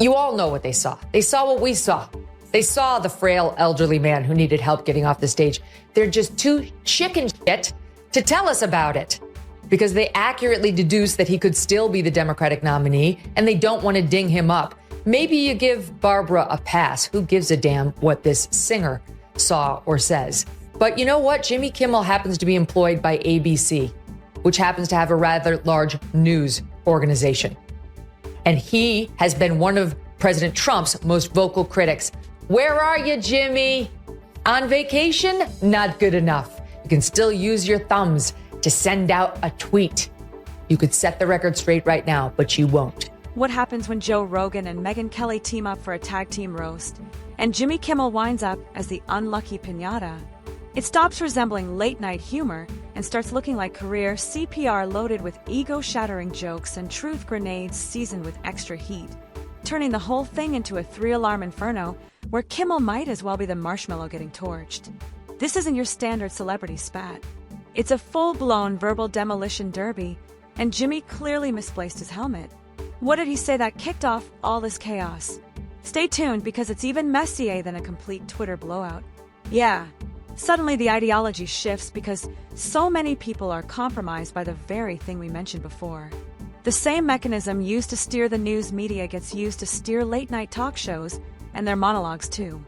You all know what they saw. They saw what we saw. They saw the frail elderly man who needed help getting off the stage. They're just too chicken shit to tell us about it because they accurately deduced that he could still be the Democratic nominee and they don't want to ding him up. Maybe you give Barbara a pass. Who gives a damn what this singer saw or says? But you know what? Jimmy Kimmel happens to be employed by ABC, which happens to have a rather large news organization. And he has been one of President Trump's most vocal critics. Where are you, Jimmy? On vacation? Not good enough. You can still use your thumbs to send out a tweet. You could set the record straight right now, but you won't. What happens when Joe Rogan and Megyn Kelly team up for a tag team roast, and Jimmy Kimmel winds up as the unlucky piñata? It stops resembling late-night humor and starts looking like career CPR loaded with ego-shattering jokes and truth grenades seasoned with extra heat, turning the whole thing into a three-alarm inferno where Kimmel might as well be the marshmallow getting torched. This isn't your standard celebrity spat. It's a full-blown verbal demolition derby, and Jimmy clearly misplaced his helmet. What did he say that kicked off all this chaos? Stay tuned because it's even messier than a complete Twitter blowout. Yeah, suddenly the ideology shifts because so many people are compromised by the very thing we mentioned before. The same mechanism used to steer the news media gets used to steer late-night talk shows and their monologues too.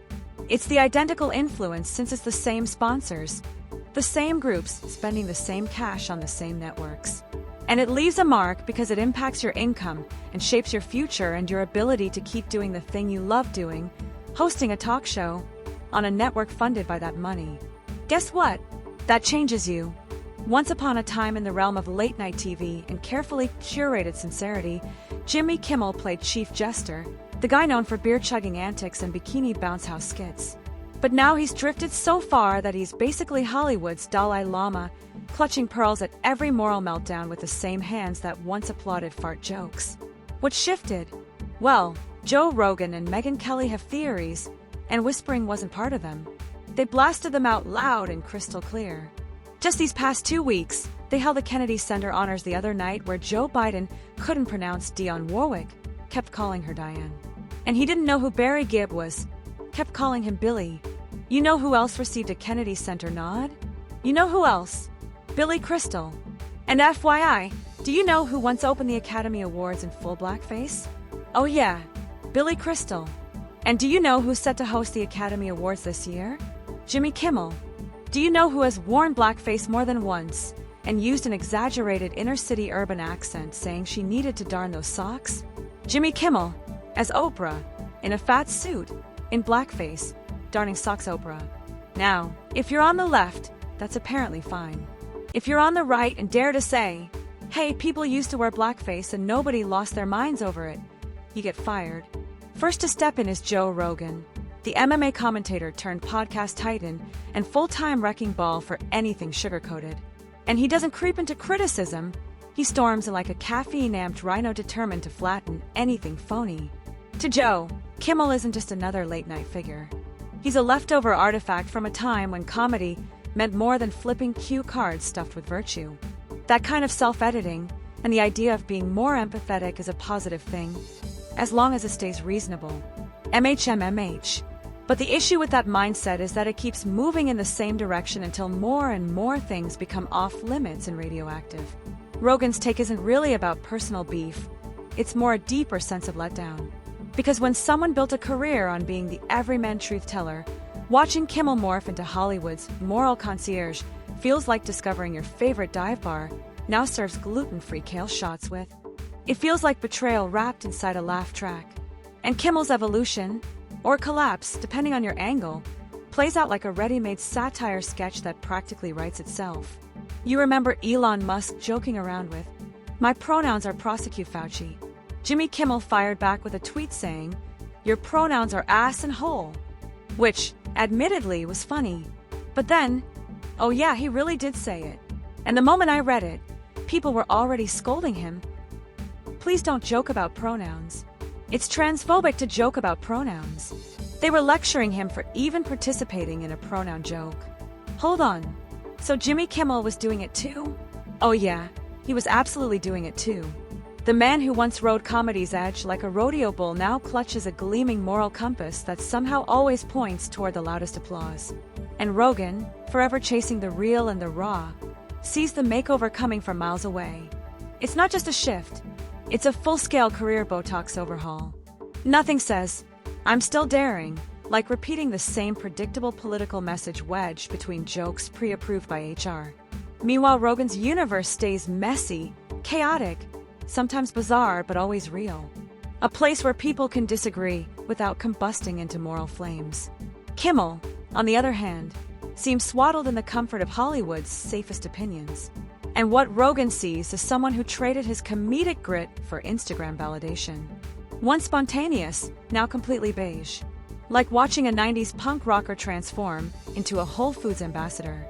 It's the identical influence since it's the same sponsors, the same groups spending the same cash on the same networks. And it leaves a mark because it impacts your income and shapes your future and your ability to keep doing the thing you love doing, hosting a talk show on a network funded by that money. Guess what? That changes you. Once upon a time in the realm of late-night TV and carefully curated sincerity, Jimmy Kimmel played Chief Jester, the guy known for beer-chugging antics and bikini bounce house skits. But now he's drifted so far that he's basically Hollywood's Dalai Lama, clutching pearls at every moral meltdown with the same hands that once applauded fart jokes. What shifted? Well, Joe Rogan and Megyn Kelly have theories, and whispering wasn't part of them. They blasted them out loud and crystal clear. Just these past 2 weeks, they held the Kennedy Center honors the other night where Joe Biden couldn't pronounce Dionne Warwick, kept calling her Diane. And he didn't know who Barry Gibb was, kept calling him Billy. You know who else received a Kennedy Center nod? You know who else? Billy Crystal. And FYI, do you know who once opened the Academy Awards in full blackface? Oh yeah, Billy Crystal. And do you know who's set to host the Academy Awards this year? Jimmy Kimmel. Do you know who has worn blackface more than once and used an exaggerated inner-city urban accent saying she needed to darn those socks? Jimmy Kimmel, as Oprah, in a fat suit, in blackface, darning socks Oprah. Now, if you're on the left, that's apparently fine. If you're on the right and dare to say, hey, people used to wear blackface and nobody lost their minds over it, you get fired. First to step in is Joe Rogan, the MMA commentator turned podcast titan and full-time wrecking ball for anything sugar-coated. And he doesn't creep into criticism, he storms in like a caffeine-amped rhino determined to flatten anything phony. To Joe, Kimmel isn't just another late-night figure. He's a leftover artifact from a time when comedy meant more than flipping cue cards stuffed with virtue. That kind of self-editing and the idea of being more empathetic is a positive thing, as long as it stays reasonable. MHMMH. But the issue with that mindset is that it keeps moving in the same direction until more and more things become off-limits and radioactive. Rogan's take isn't really about personal beef, it's more a deeper sense of letdown. Because when someone built a career on being the everyman truth-teller, watching Kimmel morph into Hollywood's moral concierge feels like discovering your favorite dive bar now serves gluten-free kale shots with. It feels like betrayal wrapped inside a laugh track. And Kimmel's evolution, or collapse, depending on your angle, plays out like a ready-made satire sketch that practically writes itself. You remember Elon Musk joking around with, "My pronouns are prosecute Fauci." Jimmy Kimmel fired back with a tweet saying, "Your pronouns are ass and hole," which, admittedly, was funny. But then, oh yeah, he really did say it. And the moment I read it, people were already scolding him. Please don't joke about pronouns. It's transphobic to joke about pronouns. They were lecturing him for even participating in a pronoun joke. Hold on. So Jimmy Kimmel was doing it too? Oh yeah, he was absolutely doing it too. The man who once rode comedy's edge like a rodeo bull now clutches a gleaming moral compass that somehow always points toward the loudest applause. And Rogan, forever chasing the real and the raw, sees the makeover coming from miles away. It's not just a shift, it's a full-scale career Botox overhaul. Nothing says, "I'm still daring," like repeating the same predictable political message wedged between jokes pre-approved by HR. Meanwhile, Rogan's universe stays messy, chaotic, sometimes bizarre but always real. A place where people can disagree without combusting into moral flames. Kimmel, on the other hand, seems swaddled in the comfort of Hollywood's safest opinions. And what Rogan sees is someone who traded his comedic grit for Instagram validation. Once spontaneous, now completely beige. Like watching a 90s punk rocker transform into a Whole Foods ambassador.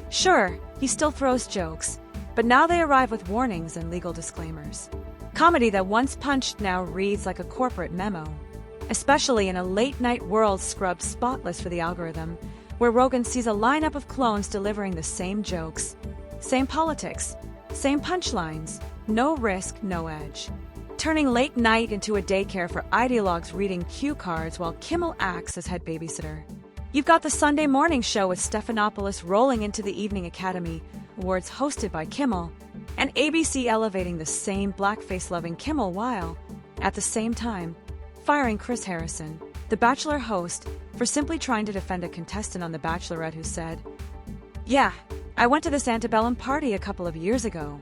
Sure, he still throws jokes, but now they arrive with warnings and legal disclaimers. Comedy that once punched now reads like a corporate memo. Especially in a late-night world scrubbed spotless for the algorithm, where Rogan sees a lineup of clones delivering the same jokes, same politics, same punchlines, no risk, no edge. Turning late night into a daycare for ideologues reading cue cards while Kimmel acts as head babysitter. You've got the Sunday morning show with Stephanopoulos rolling into the Evening Academy Awards hosted by Kimmel, and ABC elevating the same blackface-loving Kimmel while, at the same time, firing Chris Harrison, the Bachelor host, for simply trying to defend a contestant on The Bachelorette who said, "Yeah, I went to this antebellum party a couple of years ago.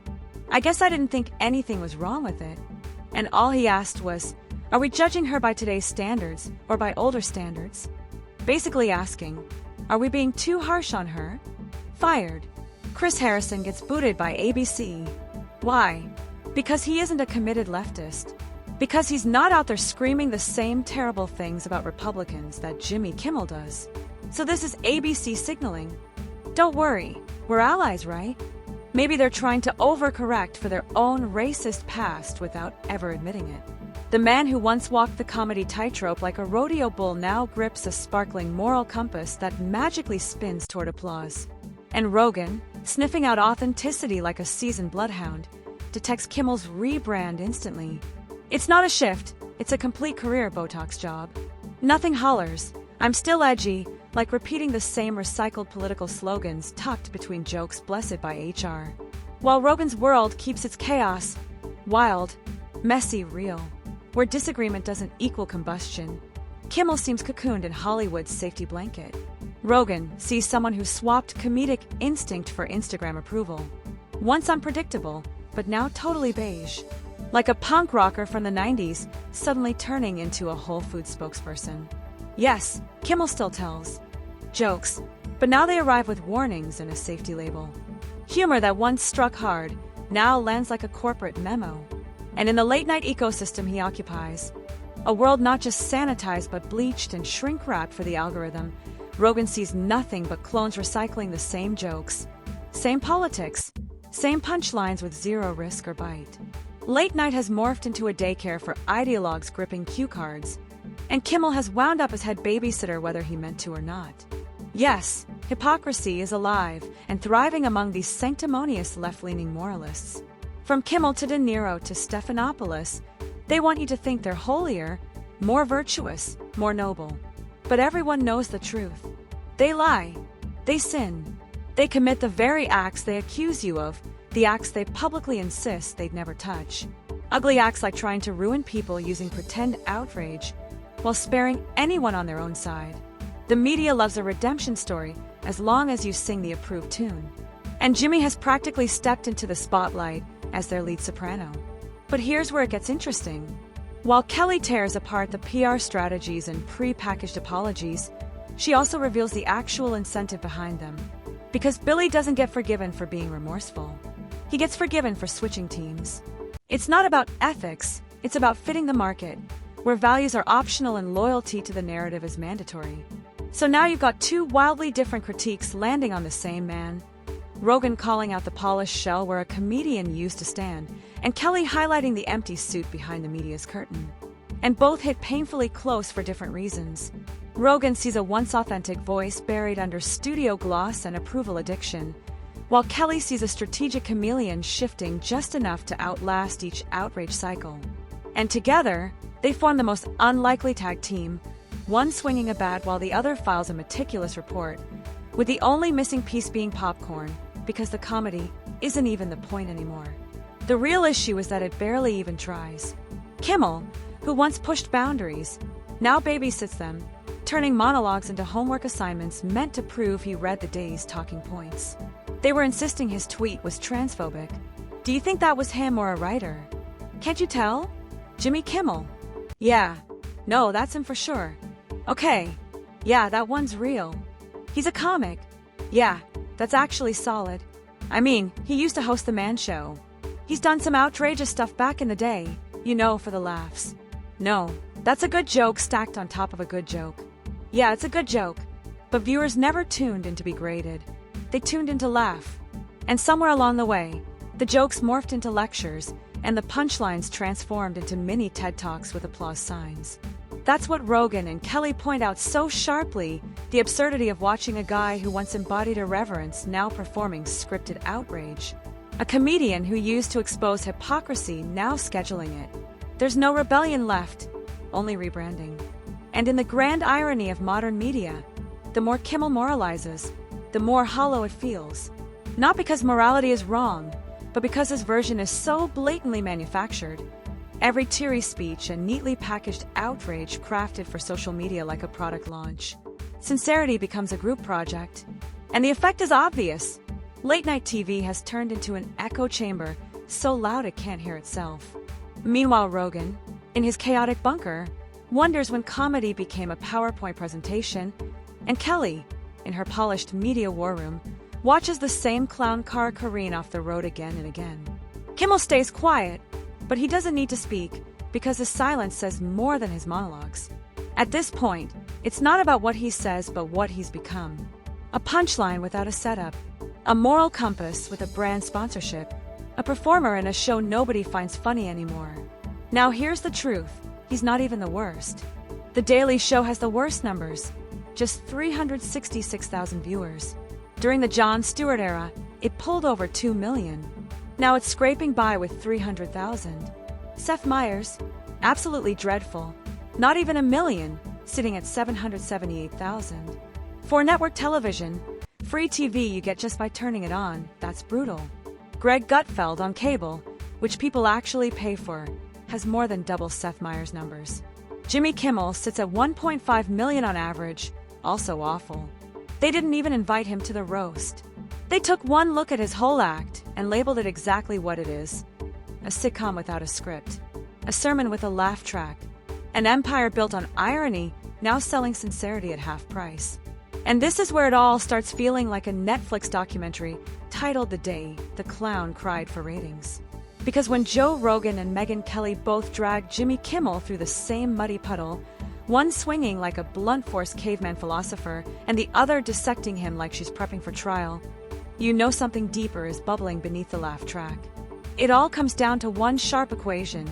I guess I didn't think anything was wrong with it." And all he asked was, "Are we judging her by today's standards or by older standards?" Basically asking, "Are we being too harsh on her?" Fired. Chris Harrison gets booted by ABC. Why? Because he isn't a committed leftist. Because he's not out there screaming the same terrible things about Republicans that Jimmy Kimmel does. So this is ABC signaling. Don't worry, we're allies, right? Maybe they're trying to overcorrect for their own racist past without ever admitting it. The man who once walked the comedy tightrope like a rodeo bull now grips a sparkling moral compass that magically spins toward applause. And Rogan, sniffing out authenticity like a seasoned bloodhound, detects Kimmel's rebrand instantly. It's not a shift, it's a complete career Botox job. Nothing hollers, "I'm still edgy," like repeating the same recycled political slogans tucked between jokes blessed by HR. While Rogan's world keeps its chaos, wild, messy, real, where disagreement doesn't equal combustion, Kimmel seems cocooned in Hollywood's safety blanket. Rogan sees someone who swapped comedic instinct for Instagram approval. Once unpredictable, but now totally beige. Like a punk rocker from the 90s, suddenly turning into a Whole Foods spokesperson. Yes, Kimmel still tells jokes, but now they arrive with warnings and a safety label. Humor that once struck hard, now lands like a corporate memo. And in the late-night ecosystem he occupies, a world not just sanitized but bleached and shrink-wrapped for the algorithm, Rogan sees nothing but clones recycling the same jokes, same politics, same punchlines with zero risk or bite. Late night has morphed into a daycare for ideologues gripping cue cards, and Kimmel has wound up as head babysitter whether he meant to or not. Yes, hypocrisy is alive and thriving among these sanctimonious left-leaning moralists. From Kimmel to De Niro to Stephanopoulos, they want you to think they're holier, more virtuous, more noble. But everyone knows the truth. They lie. They sin. They commit the very acts they accuse you of, the acts they publicly insist they'd never touch. Ugly acts like trying to ruin people using pretend outrage, while sparing anyone on their own side. The media loves a redemption story as long as you sing the approved tune. And Jimmy has practically stepped into the spotlight as their lead soprano. But here's where it gets interesting. While Kelly tears apart the PR strategies and pre-packaged apologies, she also reveals the actual incentive behind them. Because Billy doesn't get forgiven for being remorseful. He gets forgiven for switching teams. It's not about ethics, it's about fitting the market, where values are optional and loyalty to the narrative is mandatory. So now you've got two wildly different critiques landing on the same man. Rogan calling out the polished shell where a comedian used to stand, and Kelly highlighting the empty suit behind the media's curtain. And both hit painfully close for different reasons. Rogan sees a once authentic voice buried under studio gloss and approval addiction, while Kelly sees a strategic chameleon shifting just enough to outlast each outrage cycle. And together, they form the most unlikely tag team, one swinging a bat while the other files a meticulous report, with the only missing piece being popcorn, because the comedy isn't even the point anymore. The real issue is that it barely even tries. Kimmel, who once pushed boundaries, now babysits them, turning monologues into homework assignments meant to prove he read the day's talking points. They were insisting his tweet was transphobic. Do you think that was him or a writer? Can't you tell? Jimmy Kimmel. Yeah. No, that's him for sure. Okay. Yeah, that one's real. He's a comic. Yeah, that's actually solid. I mean, he used to host The Man Show. He's done some outrageous stuff back in the day, for the laughs. No, that's a good joke stacked on top of a good joke. Yeah, it's a good joke. But viewers never tuned in to be graded. They tuned in to laugh. And somewhere along the way, the jokes morphed into lectures, and the punchlines transformed into mini TED Talks with applause signs. That's what Rogan and Kelly point out so sharply, the absurdity of watching a guy who once embodied irreverence now performing scripted outrage. A comedian who used to expose hypocrisy now scheduling it. There's no rebellion left, only rebranding. And in the grand irony of modern media, the more Kimmel moralizes, the more hollow it feels. Not because morality is wrong, but because his version is so blatantly manufactured. Every teary speech and neatly packaged outrage crafted for social media like a product launch. Sincerity becomes a group project. And the effect is obvious. Late-night TV has turned into an echo chamber so loud it can't hear itself. Meanwhile, Rogan, in his chaotic bunker, wonders when comedy became a PowerPoint presentation, and Kelly, in her polished media war room, watches the same clown car careen off the road again and again. Kimmel stays quiet, but he doesn't need to speak because his silence says more than his monologues. At this point, it's not about what he says but what he's become. A punchline without a setup, a moral compass with a brand sponsorship, a performer in a show nobody finds funny anymore. Now here's the truth, he's not even the worst. The Daily Show has the worst numbers, just 366,000 viewers. During the Jon Stewart era, it pulled over 2 million. Now it's scraping by with 300,000. Seth Meyers, absolutely dreadful, not even 1 million, sitting at 778,000. For network television, free TV you get just by turning it on, that's brutal. Greg Gutfeld on cable, which people actually pay for, has more than double Seth Meyers' numbers. Jimmy Kimmel sits at 1.5 million on average, also awful. They didn't even invite him to the roast. They took one look at his whole act and labeled it exactly what it is. A sitcom without a script. A sermon with a laugh track. An empire built on irony, now selling sincerity at half price. And this is where it all starts feeling like a Netflix documentary titled The Day the Clown Cried for Ratings. Because when Joe Rogan and Megyn Kelly both drag Jimmy Kimmel through the same muddy puddle, one swinging like a blunt-force caveman philosopher and the other dissecting him like she's prepping for trial, you know something deeper is bubbling beneath the laugh track. It all comes down to one sharp equation: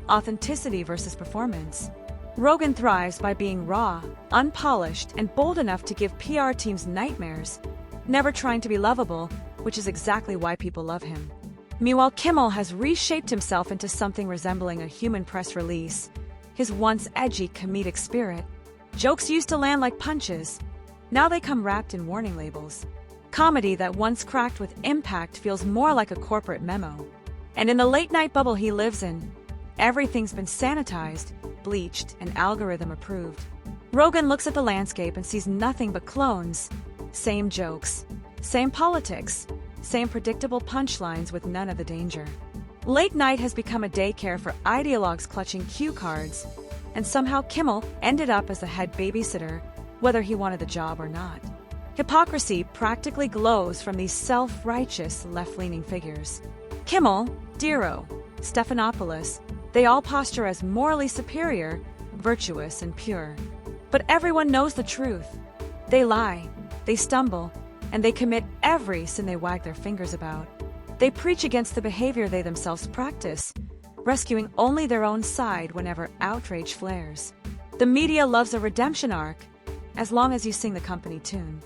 authenticity versus performance. Rogan thrives by being raw, unpolished, and bold enough to give PR teams nightmares, never trying to be lovable, which is exactly why people love him. Meanwhile, Kimmel has reshaped himself into something resembling a human press release. His once edgy comedic spirit. Jokes used to land like punches. Now they come wrapped in warning labels. Comedy that once cracked with impact feels more like a corporate memo. And in the late-night bubble he lives in, everything's been sanitized, bleached, and algorithm approved. Rogan looks at the landscape and sees nothing but clones. Same jokes, same politics, same predictable punchlines with none of the danger. Late night has become a daycare for ideologues clutching cue cards, and somehow Kimmel ended up as the head babysitter, whether he wanted the job or not. Hypocrisy practically glows from these self-righteous, left-leaning figures. Kimmel, Dero, Stephanopoulos, they all posture as morally superior, virtuous, and pure. But everyone knows the truth. They lie, they stumble, and they commit every sin they wag their fingers about. They preach against the behavior they themselves practice, rescuing only their own side whenever outrage flares. The media loves a redemption arc, as long as you sing the company tune.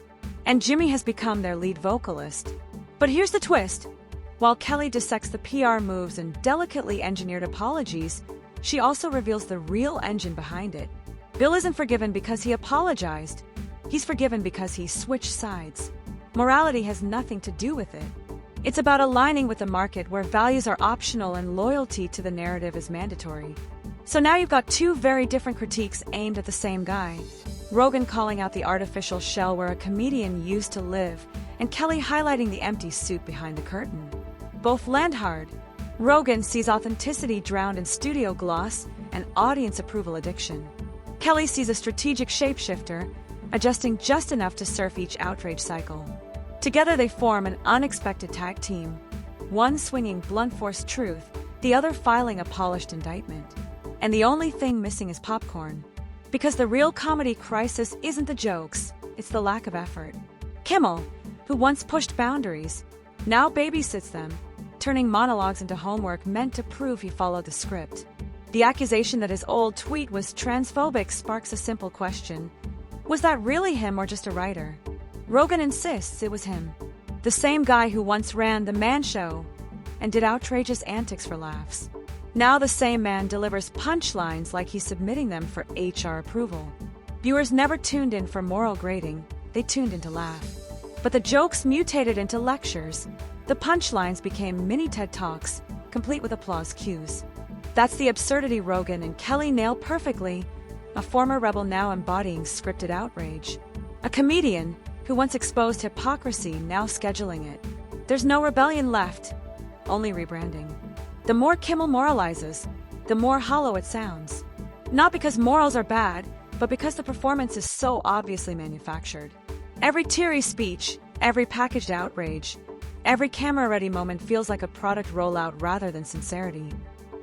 And Jimmy has become their lead vocalist. But here's the twist. While Kelly dissects the PR moves and delicately engineered apologies, she also reveals the real engine behind it. Bill isn't forgiven because he apologized. He's forgiven because he switched sides. Morality has nothing to do with it. It's about aligning with the market where values are optional and loyalty to the narrative is mandatory. So now you've got two very different critiques aimed at the same guy. Rogan calling out the artificial shell where a comedian used to live, and Kelly highlighting the empty suit behind the curtain. Both land hard. Rogan sees authenticity drowned in studio gloss and audience approval addiction. Kelly sees a strategic shapeshifter, adjusting just enough to surf each outrage cycle. Together they form an unexpected tag team, one swinging blunt force truth, the other filing a polished indictment. And the only thing missing is popcorn. Because the real comedy crisis isn't the jokes, it's the lack of effort. Kimmel, who once pushed boundaries, now babysits them, turning monologues into homework meant to prove he followed the script. The accusation that his old tweet was transphobic sparks a simple question. Was that really him or just a writer? Rogan insists it was him. The same guy who once ran The Man Show and did outrageous antics for laughs. Now the same man delivers punchlines like he's submitting them for HR approval. Viewers never tuned in for moral grading, they tuned in to laugh. But the jokes mutated into lectures. The punchlines became mini TED Talks, complete with applause cues. That's the absurdity Rogan and Kelly nail perfectly, a former rebel now embodying scripted outrage. A comedian who once exposed hypocrisy, now scheduling it. There's no rebellion left, only rebranding. The more Kimmel moralizes, the more hollow it sounds. Not because morals are bad, but because the performance is so obviously manufactured. Every teary speech, every packaged outrage, every camera-ready moment feels like a product rollout rather than sincerity.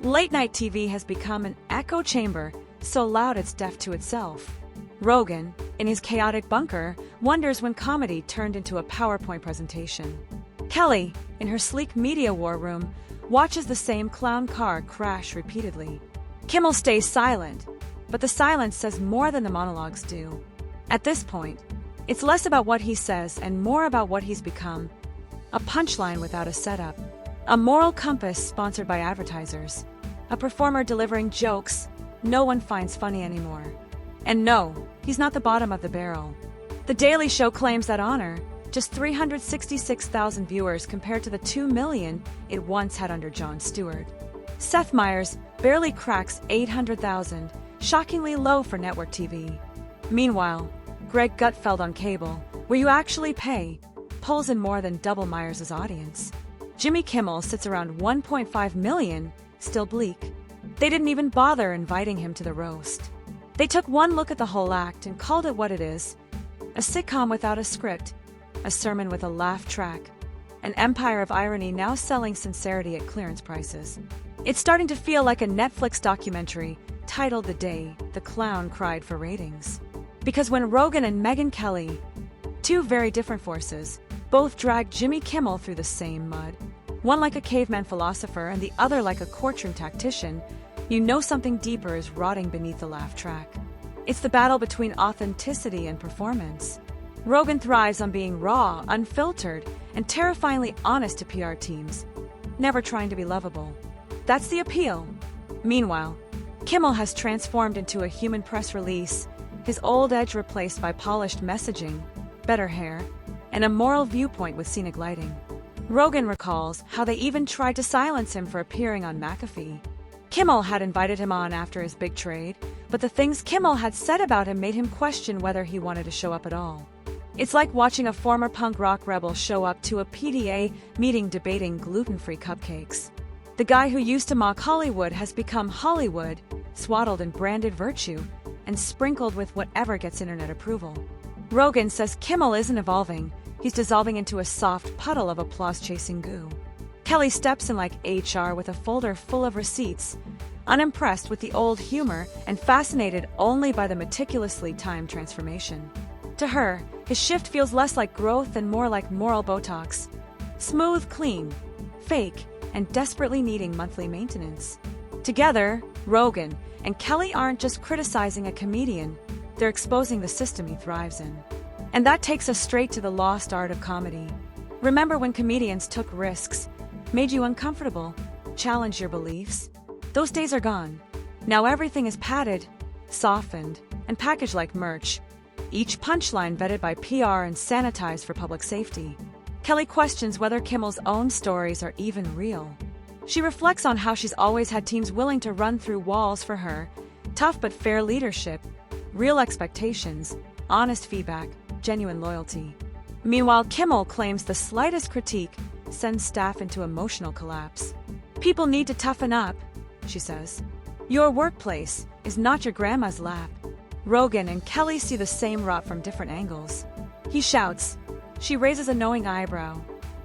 Late-night TV has become an echo chamber, so loud it's deaf to itself. Rogan, in his chaotic bunker, wonders when comedy turned into a PowerPoint presentation. Kelly, in her sleek media war room, watches the same clown car crash repeatedly. Kimmel stays silent, but the silence says more than the monologues do. At this point, it's less about what he says and more about what he's become. A punchline without a setup. A moral compass sponsored by advertisers. A performer delivering jokes no one finds funny anymore. And no, he's not the bottom of the barrel. The Daily Show claims that honor, just 366,000 viewers compared to the 2 million it once had under Jon Stewart. Seth Meyers barely cracks 800,000, shockingly low for network TV. Meanwhile, Greg Gutfeld on cable, where you actually pay, pulls in more than double Meyers' audience. Jimmy Kimmel sits around 1.5 million, still bleak. They didn't even bother inviting him to the roast. They took one look at the whole act and called it what it is. A sitcom without a script, a sermon with a laugh track, an empire of irony now selling sincerity at clearance prices. It's starting to feel like a Netflix documentary titled The Day the Clown Cried for Ratings. Because when Rogan and Megyn Kelly, two very different forces, both dragged Jimmy Kimmel through the same mud, one like a caveman philosopher and the other like a courtroom tactician, you know something deeper is rotting beneath the laugh track. It's the battle between authenticity and performance. Rogan thrives on being raw, unfiltered, and terrifyingly honest to PR teams, never trying to be lovable. That's the appeal. Meanwhile, Kimmel has transformed into a human press release, his old edge replaced by polished messaging, better hair, and a moral viewpoint with scenic lighting. Rogan recalls how they even tried to silence him for appearing on McAfee. Kimmel had invited him on after his big trade, but the things Kimmel had said about him made him question whether he wanted to show up at all. It's like watching a former punk rock rebel show up to a PDA meeting debating gluten-free cupcakes. The guy who used to mock Hollywood has become Hollywood, swaddled in branded virtue, and sprinkled with whatever gets internet approval. Rogan says Kimmel isn't evolving, he's dissolving into a soft puddle of applause-chasing goo. Kelly steps in like HR with a folder full of receipts, unimpressed with the old humor and fascinated only by the meticulously timed transformation. To her, his shift feels less like growth and more like moral Botox. Smooth, clean, fake, and desperately needing monthly maintenance. Together, Rogan and Kelly aren't just criticizing a comedian, they're exposing the system he thrives in. And that takes us straight to the lost art of comedy. Remember when comedians took risks, made you uncomfortable, challenged your beliefs? Those days are gone. Now everything is padded, softened, and packaged like merch. Each punchline vetted by PR and sanitized for public safety. Kelly questions whether Kimmel's own stories are even real. She reflects on how she's always had teams willing to run through walls for her, tough but fair leadership, real expectations, honest feedback, genuine loyalty. Meanwhile, Kimmel claims the slightest critique sends staff into emotional collapse. People need to toughen up, she says. Your workplace is not your grandma's lap. Rogan and Kelly see the same rot from different angles. He shouts. She raises a knowing eyebrow.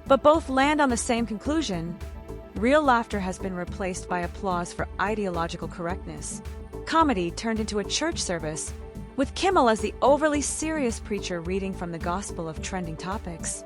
But both land on the same conclusion. Real laughter has been replaced by applause for ideological correctness. Comedy turned into a church service, with Kimmel as the overly serious preacher reading from the gospel of trending topics.